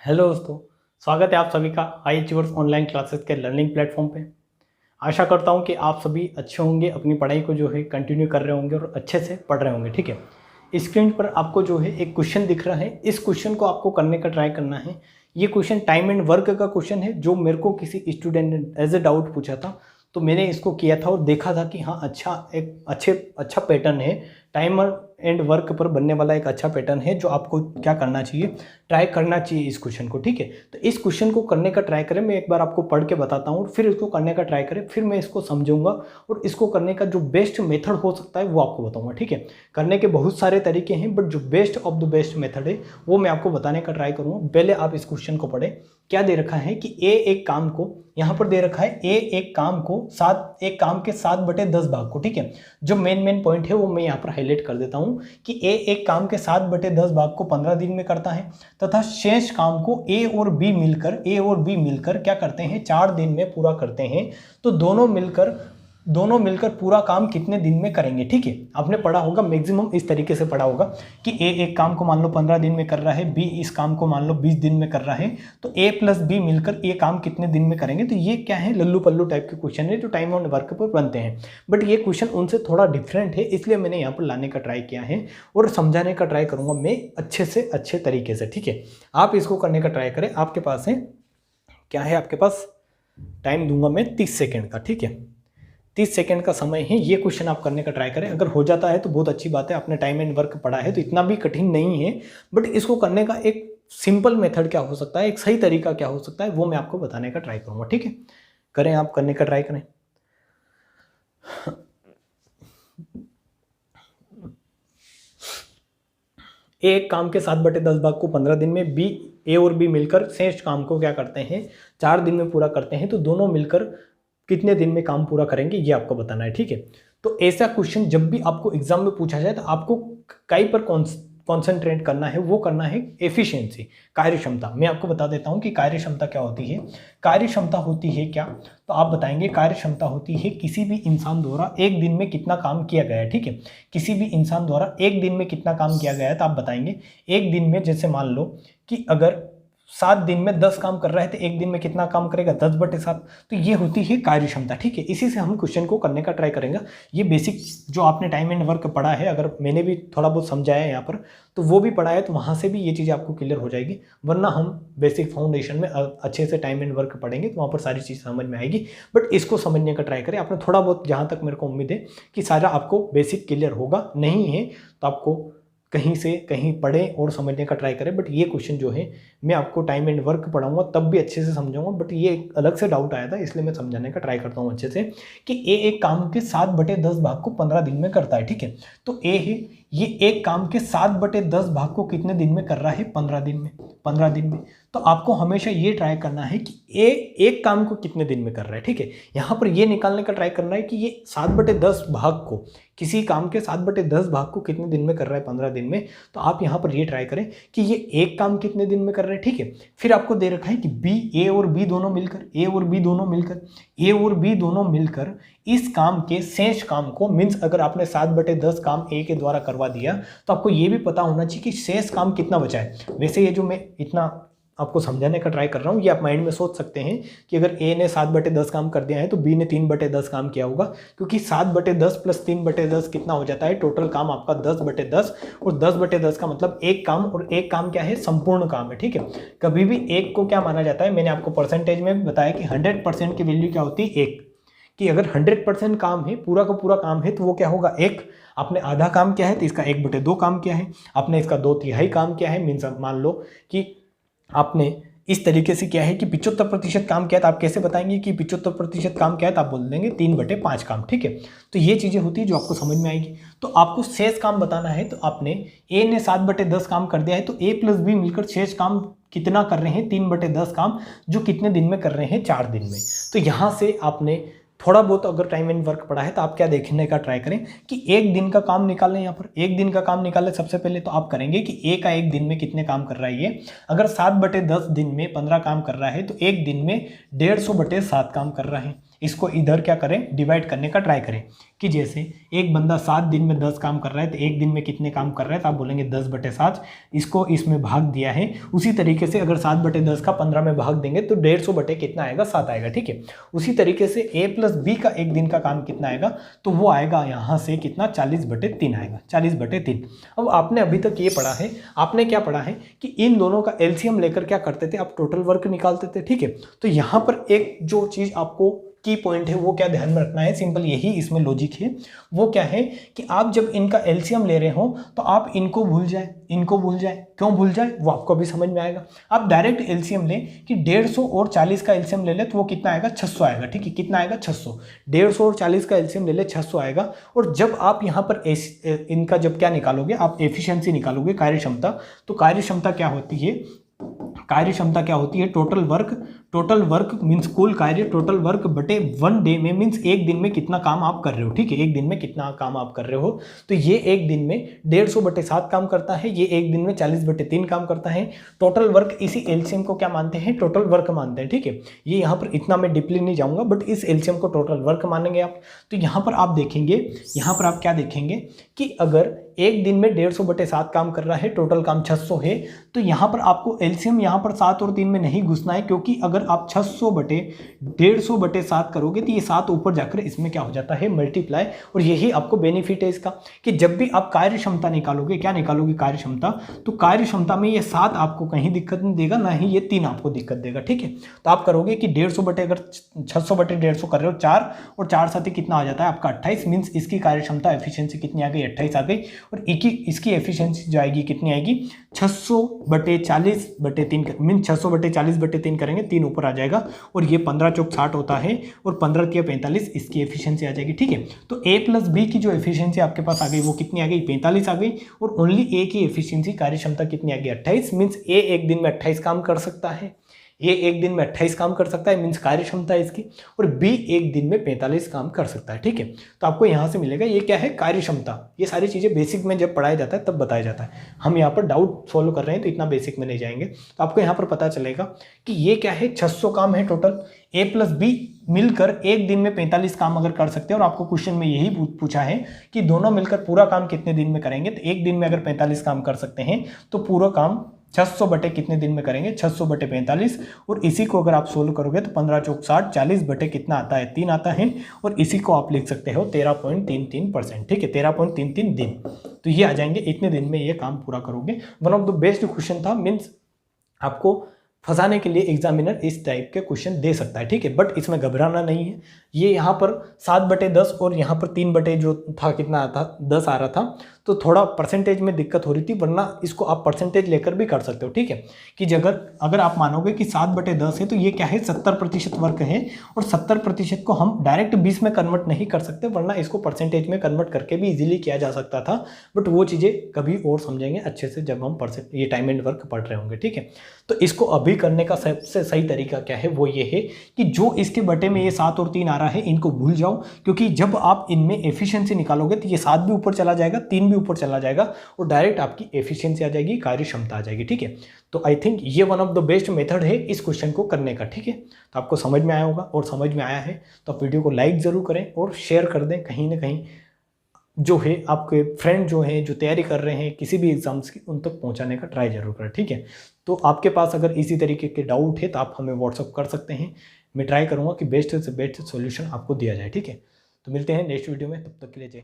Hello दोस्तों, स्वागत है आप सभी का आई अचीवर्स ऑनलाइन क्लासेस के लर्निंग प्लेटफॉर्म पे। आशा करता हूँ कि आप सभी अच्छे होंगे, अपनी पढ़ाई को जो है कंटिन्यू कर रहे होंगे और अच्छे से पढ़ रहे होंगे। ठीक है, स्क्रीन पर आपको जो है एक क्वेश्चन दिख रहा है। इस क्वेश्चन को आपको करने का ट्राई करना है। ये क्वेश्चन टाइम एंड वर्क का क्वेश्चन है, जो मेरे को किसी स्टूडेंट ने एज ए डाउट पूछा था, तो मैंने इसको किया था और देखा था कि हाँ अच्छा पैटर्न है। टाइमर एंड वर्क पर बनने वाला एक अच्छा पैटर्न है, जो आपको क्या करना चाहिए, ट्राई करना चाहिए इस क्वेश्चन को। ठीक है, तो इस क्वेश्चन को करने का ट्राई करें। मैं एक बार आपको पढ़ के बताता हूँ, फिर इसको करने का ट्राई करें, फिर मैं इसको समझूंगा और इसको करने का जो बेस्ट मेथड हो सकता है वो आपको बताऊंगा। ठीक है, करने के बहुत सारे तरीके हैं, बट जो best of the best method है वो मैं आपको बताने का ट्राई करूँगा। पहले आप इस क्वेश्चन को पढ़ें। क्या दे रखा है कि ए एक काम को, यहाँ पर दे रखा है ए एक काम के 7/10 भाग को। ठीक है, जो मेन पॉइंट है वो मैं यहाँ पर हाईलाइट कर देता हूँ कि ए एक काम के 7/10 भाग को 15 दिन में करता है, तथा शेष काम को ए और बी मिलकर क्या करते हैं, 4 दिन में पूरा करते हैं। तो दोनों मिलकर पूरा काम कितने दिन में करेंगे। ठीक है, आपने पढ़ा होगा, मैक्सिमम इस तरीके से पढ़ा होगा कि ए एक काम को मान लो 15 दिन में कर रहा है, बी इस काम को मान लो 20 दिन में कर रहा है, तो ए प्लस बी मिलकर ये काम कितने दिन में करेंगे। तो ये क्या है, लल्लू पल्लू टाइप के क्वेश्चन है जो टाइम ऑन वर्क पर बनते हैं, बट ये क्वेश्चन उनसे थोड़ा डिफरेंट है, इसलिए मैंने यहाँ पर लाने का ट्राई किया है और समझाने का ट्राई करूँगा मैं अच्छे से अच्छे तरीके से। ठीक है, आप इसको करने का ट्राई करें। आपके पास है क्या है, आपके पास टाइम दूंगा मैं 30 सेकेंड का। ठीक है, 30 सेकेंड का समय है। ये क्वेश्चन आप करने का ट्राई करें। अगर हो जाता है तो बहुत अच्छी बात है, आपने टाइम एंड वर्क पढ़ा है तो इतना भी कठिन नहीं है, बट इसको करने का एक सिंपल मेथड क्या हो सकता है, एक सही तरीका क्या हो सकता है, वो मैं आपको बताने का ट्राई करूँगा। ठीक है, करें, आप करने का ट्राई करें। ए एक काम के 7/10 भाग को 15 दिन में, बी ए और बी मिलकर शेष काम को क्या करते हैं, 4 दिन में पूरा करते हैं। तो दोनों मिलकर कितने दिन में काम पूरा करेंगे, ये आपको बताना है। ठीक है, तो ऐसा क्वेश्चन जब भी आपको एग्जाम में पूछा जाए तो आपको कई पर कॉन्सेंट्रेट करना है, वो करना है एफिशिएंसी, कार्यक्षमता। मैं आपको बता देता हूं कि कार्यक्षमता क्या होती है। कार्यक्षमता होती है क्या, तो आप बताएंगे कार्यक्षमता होती है किसी भी इंसान द्वारा एक दिन में कितना काम किया गया है। ठीक है, किसी भी इंसान द्वारा एक दिन में कितना काम किया गया है, तो आप बताएंगे एक दिन में, जैसे मान लो कि अगर 7 दिन में 10 काम कर रहा है तो एक दिन में कितना काम करेगा, 10/7। तो ये होती है कार्यक्षमता। ठीक है, इसी से हम क्वेश्चन को करने का ट्राई करेंगे। ये बेसिक जो आपने टाइम एंड वर्क पढ़ा है, अगर मैंने भी थोड़ा बहुत समझाया है यहाँ पर, तो वो भी पढ़ा है, तो वहाँ से भी ये चीज़ें आपको क्लियर हो जाएगी। वरना हम बेसिक फाउंडेशन में अच्छे से टाइम एंड वर्क पढ़ेंगे तो वहाँ पर सारी चीज़ समझ में आएगी। बट इसको समझने का ट्राई करें। आपने थोड़ा बहुत, जहाँ तक मेरे को उम्मीद है कि सारा आपको बेसिक क्लियर होगा, नहीं है तो आपको कहीं से कहीं पढ़ें और समझने का ट्राई करें। बट ये क्वेश्चन जो है मैं आपको टाइम एंड वर्क पढ़ाऊंगा तब भी अच्छे से समझाऊंगा, बट ये एक अलग से डाउट आया था, इसलिए मैं समझाने का ट्राई करता हूँ अच्छे से कि ए एक काम के 7/10 भाग को 15 दिन में करता है। ठीक है, तो ए है, ये एक काम के 7/10 भाग को कितने दिन में कर रहा है, 15 दिन में। 15 दिन में, तो आपको हमेशा ये ट्राई करना है कि ए एक काम को कितने दिन में कर रहा है। ठीक है, यहाँ पर ये निकालने का ट्राई करना है कि ये 7/10 भाग को, किसी काम के 7/10 भाग को कितने दिन में कर रहा है, 15 दिन में। तो आप यहाँ पर ये ट्राई करें कि ये एक काम कितने दिन में कर रहे हैं। ठीक है, फिर आपको दे रखा है कि ए और बी दोनों मिलकर इस काम के शेष काम को, मीन्स अगर आपने 7/10 काम ए के द्वारा करवा दिया तो आपको ये भी पता होना चाहिए कि शेष काम कितना बचा है। वैसे ये जो मैं इतना आपको समझाने का ट्राई कर रहा हूँ, ये आप माइंड में सोच सकते हैं कि अगर ए ने 7/10 काम कर दिया है तो बी ने 3/10 काम किया होगा, क्योंकि 7/10 प्लस 3/10 कितना हो जाता है, टोटल काम आपका 10/10, और 10/10 का मतलब एक काम, और एक काम क्या है, संपूर्ण काम है। ठीक है, कभी भी एक को क्या माना जाता है, मैंने आपको परसेंटेज में भी बताया कि 100% की वैल्यू क्या होती है, एक, कि अगर 100% काम है, पूरा का पूरा काम है, तो वो क्या होगा, एक। आपने आधा काम किया है तो इसका 1/2 काम किया है, आपने इसका 2/3 काम किया है, मीन्स मान लो कि आपने इस तरीके से क्या है कि 75% काम किया, तो आप कैसे बताएंगे कि 75% काम किया है, तो आप बोल देंगे 3/5 काम। ठीक है, तो ये चीज़ें होती है जो आपको समझ में आएगी। तो आपको शेष काम बताना है, तो आपने ए ने 7/10 काम कर दिया है, तो ए प्लस बी मिलकर शेष काम कितना कर रहे हैं, 3/10 काम, जो कितने दिन में कर रहे हैं, 4 दिन में। तो यहाँ से आपने थोड़ा बहुत अगर टाइम एंड वर्क पढ़ा है तो आप क्या देखने का ट्राई करें कि एक दिन का काम निकालें। यहाँ पर एक दिन का काम निकालें। सबसे पहले तो आप करेंगे कि ए का एक दिन में कितने काम कर रहा है ये, अगर 7/10 दिन में 15 काम कर रहा है तो एक दिन में 150/7 काम कर रहा है। इसको इधर क्या करें, डिवाइड करने का ट्राई करें कि जैसे एक बंदा 7 दिन में 10 काम कर रहा है तो एक दिन में कितने काम कर रहा है, तो आप बोलेंगे 10/7, इसको इसमें भाग दिया है। उसी तरीके से अगर 7/10 का 15 में भाग देंगे तो 150 बटे कितना आएगा, 7 आएगा, ठीक है। उसी तरीके से a प्लस b का एक दिन का काम कितना आएगा, तो वो आएगा यहाँ से कितना, 40/3 आएगा, 40/3। अब आपने अभी तक ये पढ़ा है, आपने क्या पढ़ा है कि इन दोनों का एलसीएम लेकर क्या करते थे, आप टोटल वर्क निकालते थे, ठीक है। तो यहाँ पर एक जो चीज़ आपको की पॉइंट है वो क्या ध्यान में रखना है, सिंपल यही इसमें लॉजिक है। वो क्या है कि आप जब इनका एलसीएम ले रहे हो तो आप इनको भूल जाए, इनको भूल जाए। क्यों भूल जाए वो आपको अभी समझ में आएगा। आप डायरेक्ट एलसीएम लें कि 150 और 40 का एलसीएम ले ले तो वो कितना आएगा, 600 आएगा, ठीक है। कितना आएगा, 600। 150 और 40 का एलसीएम ले ले, 600 आएगा। और जब आप यहाँ पर इनका जब क्या निकालोगे, आप एफिशिएंसी निकालोगे, कार्यक्षमता, तो कार्यक्षमता क्या होती है, कार्यक्षमता क्या होती है, टोटल वर्क मीन्स कुल कार्य, टोटल वर्क बटे 1 डे में, मीन्स एक दिन में कितना काम आप कर रहे हो, ठीक है। एक दिन में कितना काम आप कर रहे हो, तो ये एक दिन में 150/7 काम करता है, ये एक दिन में 40/3 काम करता है। टोटल वर्क इसी एलसीएम को क्या मानते हैं, टोटल वर्क मानते हैं, ठीक है। ये यहाँ पर इतना मैं डीपली नहीं जाऊँगा, बट इस एलसीएम को टोटल वर्क मानेंगे आप। तो यहाँ पर आप देखेंगे, यहाँ पर आप क्या देखेंगे कि अगर एक दिन में 150/7 काम कर रहा है, टोटल काम 600 है, तो यहाँ पर आपको एलसीएम यहाँ पर 7 और 3 में नहीं घुसना है, क्योंकि अगर आप 600/150/7 करोगे तो ये 7 ऊपर जाकर इसमें क्या हो जाता है, मल्टीप्लाई। और यही आपको बेनिफिट है इसका कि जब भी आप कार्यक्षमता निकालोगे, क्या निकालोगे, कार्यक्षमता, तो कार्यक्षमता में ये 7 आपको कहीं दिक्कत नहीं देगा, ना ही ये 3 आपको दिक्कत देगा, ठीक है। तो आप करोगे कि 600/150 कर रहे हो 4, और 4 साथ ही कितना आ जाता है आपका 28, मीन्स इसकी कार्यक्षमता एफिशिएंसी कितनी आ गई, 28 आ गई। और इसकी एफिशिएंसी जो आएगी कितनी आएगी, 600/40/3, मीन 600/40/3 करेंगे, 3 ऊपर आ जाएगा। और ये 15 चौक 60 होता है, और 15 तिया 45 इसकी एफिशिएंसी आ जाएगी, ठीक है। तो a प्लस b की जो एफिशिएंसी आपके पास आ गई वो कितनी आ गई, 45 आ गई। और ओनली a की एफिशिएंसी कार्यक्षमता कितनी आ गई, 28, मीन्स a एक दिन में 28 काम कर सकता है, ये एक दिन में 28 काम कर सकता है, मीन्स कार्यक्षमता है इसकी। और बी एक दिन में 45 काम कर सकता है, ठीक है। तो आपको यहाँ से मिलेगा ये क्या है, कार्यक्षमता। ये सारी चीज़ें बेसिक में जब पढ़ाया जाता है तब बताया जाता है, हम यहाँ पर डाउट सॉल्व कर रहे हैं तो इतना बेसिक में नहीं जाएंगे। तो आपको यहाँ पर पता चलेगा कि ये क्या है, 600 काम है टोटल, ए प्लस बी मिलकर एक दिन में 45 काम अगर कर सकते हैं। और आपको क्वेश्चन में यही पूछा है कि दोनों मिलकर पूरा काम कितने दिन में करेंगे, तो एक दिन में अगर 45 काम कर सकते हैं तो पूरा काम 600 बटे कितने दिन में करेंगे, 600/45। और इसी को अगर आप सोल्व करोगे तो 15 चौक 60, 40 बटे कितना आता है, 3 आता है। और इसी को आप लिख सकते हो 13.33%, ठीक है, 13.33 दिन। तो ये आ जाएंगे, इतने दिन में ये काम पूरा करोगे। One of the best question था, मीन्स आपको फंसाने के लिए एग्जामिनर इस टाइप के क्वेश्चन दे सकता है, ठीक है। बट इसमें घबराना नहीं है। ये यहाँ पर 7/10 और यहाँ पर 3 बटे जो था कितना आता, 10 आ रहा था, तो थोड़ा परसेंटेज में दिक्कत हो रही थी, वरना इसको आप परसेंटेज लेकर भी कर सकते हो, ठीक है। कि अगर आप मानोगे कि 7/10 है तो ये क्या है, 70% वर्क है। और 70% को हम डायरेक्ट 20 में कन्वर्ट नहीं कर सकते, वरना इसको परसेंटेज में कन्वर्ट करके भी इजीली किया जा सकता था। बट वो चीज़ें कभी और समझेंगे अच्छे से जब हम ये टाइम एंड वर्क पढ़ रहे होंगे, ठीक है। तो इसको अभी करने का सबसे सही तरीका क्या है, वो ये है कि जो इसके बटे में ये 7 और 3 आ रहा है इनको भूल जाओ, क्योंकि जब आप इनमें एफिशिएंसी निकालोगे तो ये 7 भी ऊपर चला जाएगा, 3 भी ऊपर चला जाएगा, और डायरेक्ट आपकी एफिशिएंसी आ जाएगी, कार्यक्षमता आ जाएगी, ठीक है। तो आई थिंक ये one of the best method है इस क्वेश्चन को करने का, ठीक है। तो आपको समझ में आया होगा, और समझ में आया है तो आप वीडियो को लाइक ज़रूर करें और शेयर कर दें, कहीं ना कहीं जो है आपके फ्रेंड जो हैं जो तैयारी कर रहे हैं किसी भी एग्जाम्स की, उन तक पहुंचाने का ट्राई जरूर करें, ठीक है। तो आपके पास अगर इसी तरीके के डाउट है तो आप हमें व्हाट्सअप कर सकते हैं, मैं ट्राई करूँगा कि बेस्ट से बेस्ट सॉल्यूशन आपको दिया जाए, ठीक है। तो मिलते हैं नेक्स्ट वीडियो में, तब तक के लिए जय।